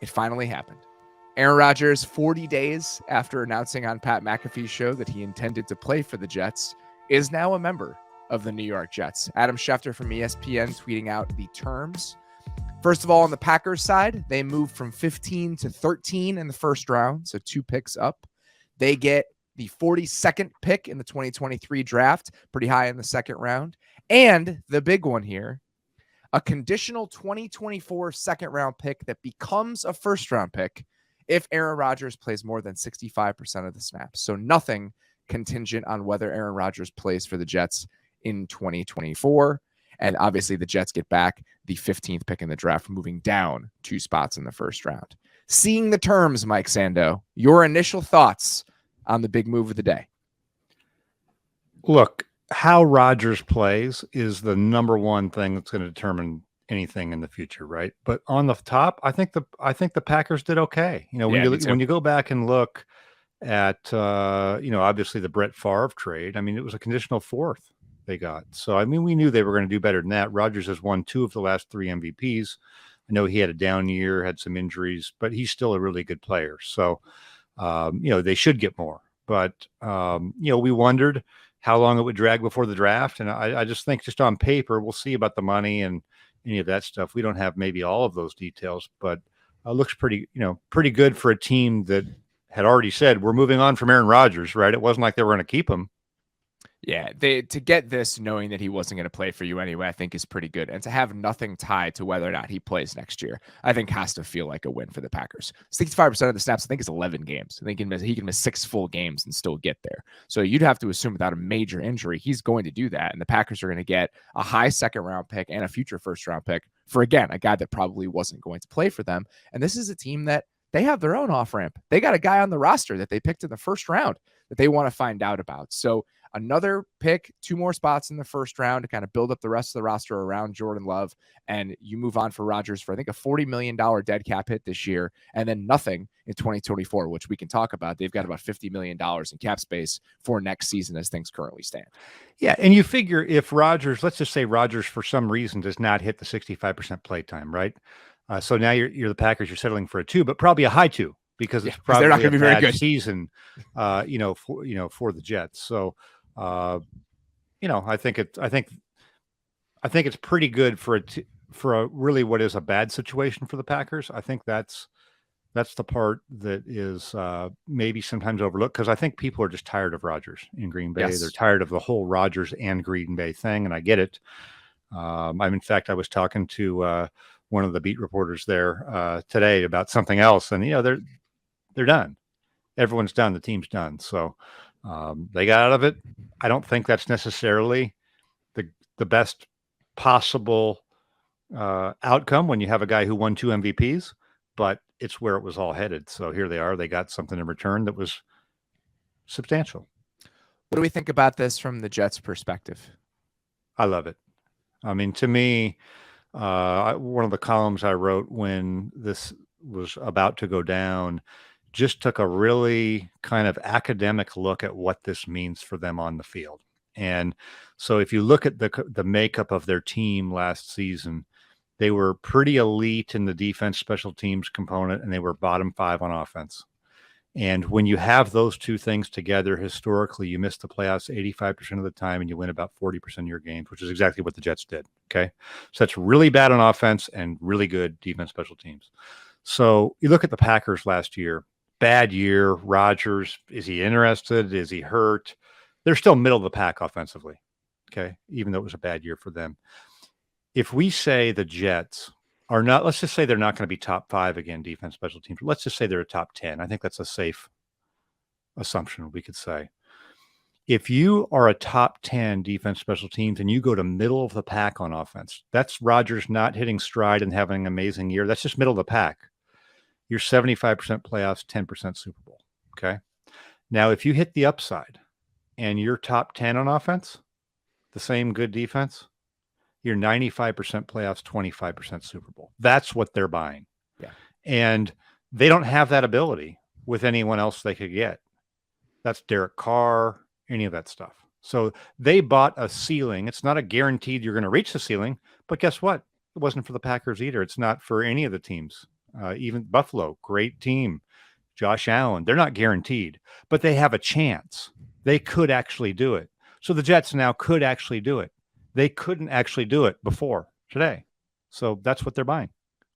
It finally happened. Aaron Rodgers, 40 days after announcing on Pat McAfee's show that he intended to play for the Jets, is now a member of the New York Jets. Adam Schefter from ESPN tweeting out the terms. First of all, on the Packers side, they moved from 15 to 13 in the first round, so 2 picks up. They get the 42nd pick in the 2023 draft, pretty high in the second round. And the big one here, a conditional 2024 second round pick that becomes a first round pick if Aaron Rodgers plays more than 65% of the snaps. So nothing contingent on whether Aaron Rodgers plays for the Jets in 2024. And obviously the Jets get back the 15th pick in the draft, moving down 2 spots in the first round. Seeing the terms, Mike Sando, your initial thoughts on the big move of the day? Look, how Rodgers plays is the number one thing that's going to determine anything in the future, right? But on the top, I think the Packers did okay. You know, when you go back and look at obviously the Brett Favre trade, I mean, it was a conditional 4th they got. So I mean, we knew they were going to do better than that. Rodgers has won 2 of the last 3 MVPs. I know he had a down year, had some injuries, but he's still a really good player. So they should get more. But we wondered how long it would drag before the draft. And I just think just on paper, we'll see about the money and any of that stuff. We don't have maybe all of those details, but it looks pretty good for a team that had already said, we're moving on from Aaron Rodgers, right? It wasn't like they were going to keep him. Yeah, to get this knowing that he wasn't going to play for you anyway, I think is pretty good. And to have nothing tied to whether or not he plays next year, I think has to feel like a win for the Packers. 65% of the snaps, I think, is 11 games. I think he can miss 6 full games and still get there. So you'd have to assume without a major injury, he's going to do that. And the Packers are going to get a high second round pick and a future first round pick for, again, a guy that probably wasn't going to play for them. And this is a team that they have their own off ramp. They got a guy on the roster that they picked in the first round that they want to find out about. So another pick, 2 more spots in the first round to kind of build up the rest of the roster around Jordan Love. And you move on for Rodgers for, I think, a $40 million dead cap hit this year, and then nothing in 2024, which we can talk about. They've got about $50 million in cap space for next season as things currently stand. Yeah, and you figure if Rodgers, let's just say Rodgers for some reason does not hit the 65% play time, right? So now you're the Packers, you're settling for a 2, but probably a high 2 because it's probably they're not going to be very good season, for the Jets. So, I think it's pretty good for a really what is a bad situation for the Packers. I think that's the part that is maybe sometimes overlooked because I think people are just tired of Rodgers in Green Bay. Yes. They're tired of the whole Rodgers and Green Bay thing, and I get it. In fact, I was talking to one of the beat reporters there today about something else, and they're done. Everyone's done. The team's done. So they got out of it. I don't think that's necessarily the best possible outcome when you have a guy who won 2 MVPs, but it's where it was all headed. So here they are. They got something in return that was substantial. What do we think about this from the Jets' perspective? I love it. I mean, to me, one of the columns I wrote when this was about to go down just took a really kind of academic look at what this means for them on the field. And so if you look at the makeup of their team last season, they were pretty elite in the defense special teams component, and they were bottom 5 on offense. And when you have those 2 things together, historically, you miss the playoffs 85% of the time and you win about 40% of your games, which is exactly what the Jets did. Okay. So that's really bad on offense and really good defense special teams. So you look at the Packers last year, bad year. Rodgers, is he interested? Is he hurt? They're still middle of the pack offensively. Okay. Even though it was a bad year for them. If we say the Jets are not, let's just say they're not going to be top 5 again, defense, special teams. Let's just say they're a top 10. I think that's a safe assumption we could say. If you are a top 10 defense, special teams, and you go to middle of the pack on offense, that's Rodgers not hitting stride and having an amazing year. That's just middle of the pack. You're 75% playoffs, 10% Super Bowl. Okay. Now, if you hit the upside and you're top 10 on offense, the same good defense, you're 95% playoffs, 25% Super Bowl. That's what they're buying. Yeah. And they don't have that ability with anyone else they could get. That's Derek Carr, any of that stuff. So they bought a ceiling. It's not a guaranteed you're going to reach the ceiling, but guess what? It wasn't for the Packers either. It's not for any of the teams Even Buffalo, great team. Josh Allen, they're not guaranteed, but they have a chance. They could actually do it. So the Jets now could actually do it. They couldn't actually do it before today. So that's what they're buying.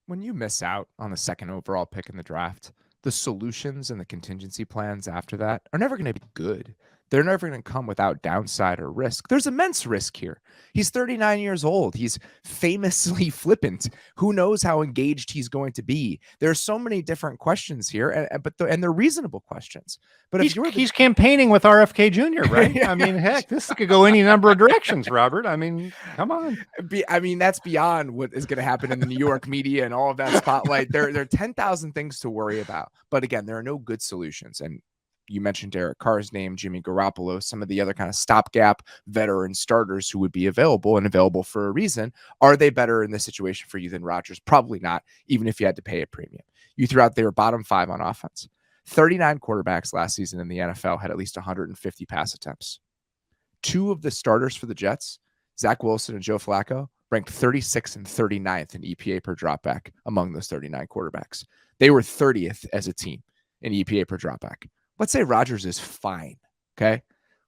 When you miss out on the second overall pick in the draft, the solutions and the contingency plans after that are never going to be good. They're never going to come without downside or risk. There's immense risk here. He's 39 years old. He's famously flippant. Who knows how engaged he's going to be? There are so many different questions here, and they're reasonable questions. But if he's campaigning with RFK Jr., right? I mean, heck, this could go any number of directions, Robert. I mean, come on. I mean, that's beyond what is going to happen in the New York media and all of that spotlight. There are 10,000 things to worry about. But again, there are no good solutions. And you mentioned Derek Carr's name, Jimmy Garoppolo, some of the other kind of stopgap veteran starters who would be available and available for a reason. Are they better in this situation for you than Rodgers? Probably not, even if you had to pay a premium. You threw out their bottom 5 on offense. 39 quarterbacks last season in the NFL had at least 150 pass attempts. 2 of the starters for the Jets, Zach Wilson and Joe Flacco, ranked 36th and 39th in EPA per dropback among those 39 quarterbacks. They were 30th as a team in EPA per dropback. Let's say Rodgers is fine, okay?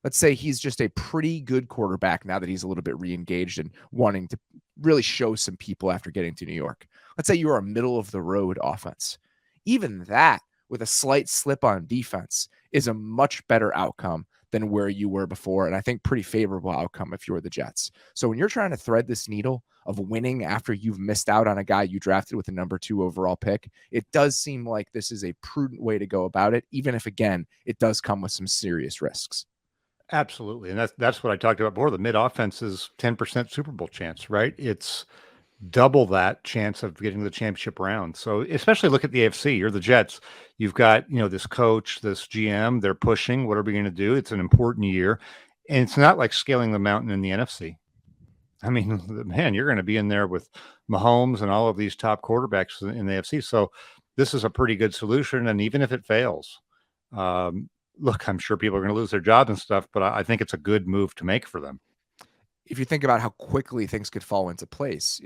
Let's say he's just a pretty good quarterback now that he's a little bit re-engaged and wanting to really show some people after getting to New York. Let's say you're a middle-of-the-road offense. Even that, with a slight slip on defense, is a much better outcome than where you were before, and I think pretty favorable outcome if you're the Jets. So when you're trying to thread this needle of winning after you've missed out on a guy you drafted with a number 2 overall pick, it does seem like this is a prudent way to go about it, even if, again, it does come with some serious risks. Absolutely. And that's what I talked about before. The mid offense is 10% Super Bowl chance, right? It's double that chance of getting the championship round. So especially look at the AFC. You're the Jets. You've got, this coach, this GM, they're pushing. What are we going to do? It's an important year. And it's not like scaling the mountain in the NFC. I mean, man, you're going to be in there with Mahomes and all of these top quarterbacks in the AFC. So this is a pretty good solution. And even if it fails, look, I'm sure people are going to lose their jobs and stuff, but I think it's a good move to make for them. If you think about how quickly things could fall into place,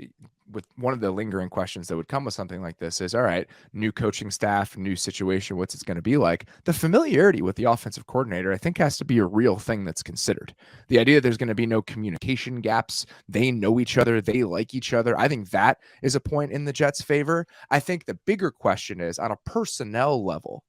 with one of the lingering questions that would come with something like this is, all right, new coaching staff, new situation, what's it going to be like? The familiarity with the offensive coordinator, I think, has to be a real thing that's considered. The idea that there's going to be no communication gaps, they know each other, they like each other, I think that is a point in the Jets' favor. I think the bigger question is, on a personnel level,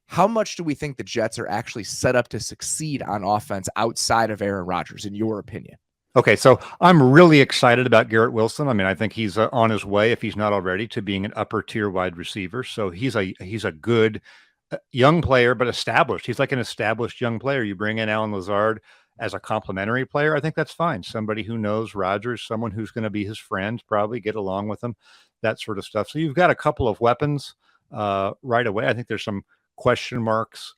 how much do we think the Jets are actually set up to succeed on offense outside of Aaron Rodgers, in your opinion? Okay, so I'm really excited about Garrett Wilson. I mean, I think he's on his way, if he's not already, to being an upper tier wide receiver. So he's a good young player, but established. He's like an established young player. You bring in Alan Lazard as a complimentary player, I think that's fine. Somebody who knows Rodgers, someone who's going to be his friend, probably get along with him, that sort of stuff. So you've got a couple of weapons right away. I think there's some question marks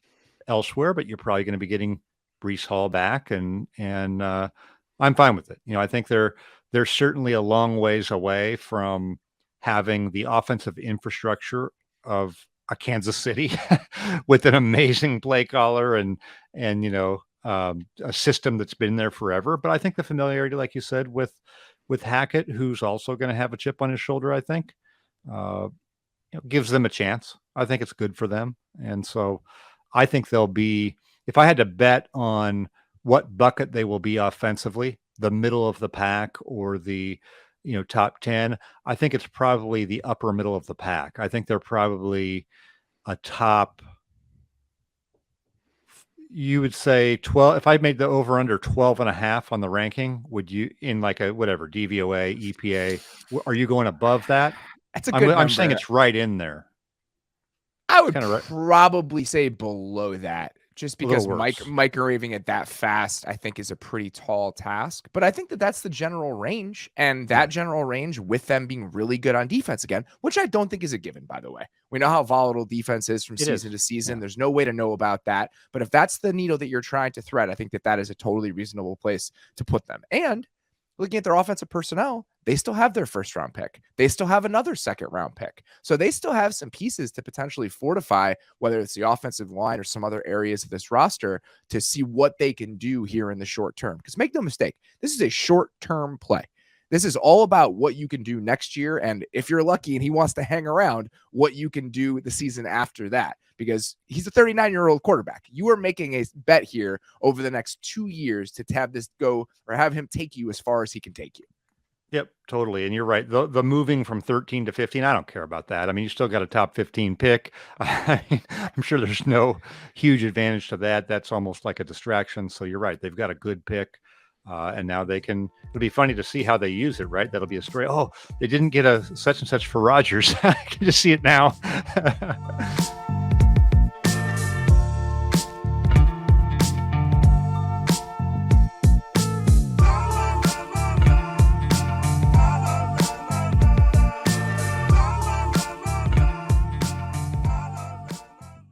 elsewhere, but you're probably going to be getting Breece Hall back, and I'm fine with it. I think they're certainly a long ways away from having the offensive infrastructure of a Kansas City with an amazing play caller and a system that's been there forever. But I think the familiarity, like you said, with Hackett, who's also going to have a chip on his shoulder, I think, gives them a chance. I think it's good for them. And so I think they'll be, if I had to bet on what bucket they will be offensively, the middle of the pack or the, top 10, I think it's probably the upper middle of the pack. I think they're probably a top, you would say 12. If I made the over under 12.5 on the ranking, would you, in like a whatever DVOA, EPA, are you going above that? That's a good number. I'm saying it's right in there. I would probably say below that, just because microwaving it that fast, I think, is a pretty tall task. But I think that that's the general range, and that general range with them being really good on defense again, which I don't think is a given, by the way. We know how volatile defense is from season to season. Yeah. There's no way to know about that. But if that's the needle that you're trying to thread, I think that is a totally reasonable place to put them. And looking at their offensive personnel, they still have their first round pick. They still have another second round pick. So they still have some pieces to potentially fortify, whether it's the offensive line or some other areas of this roster, to see what they can do here in the short term. Because make no mistake, this is a short-term play. This is all about what you can do next year. And if you're lucky and he wants to hang around, what you can do the season after that, because he's a 39-year-old quarterback. You are making a bet here over the next 2 years to have this go, or have him take you as far as he can take you. Yep, totally. And you're right. The moving from 13 to 15, I don't care about that. I mean, you still got a top 15 pick. I'm sure there's no huge advantage to that. That's almost like a distraction. So you're right. They've got a good pick. And now it'll be funny to see how they use it, right? That'll be a story. Oh, they didn't get a such and such for Rodgers. I can just see it now.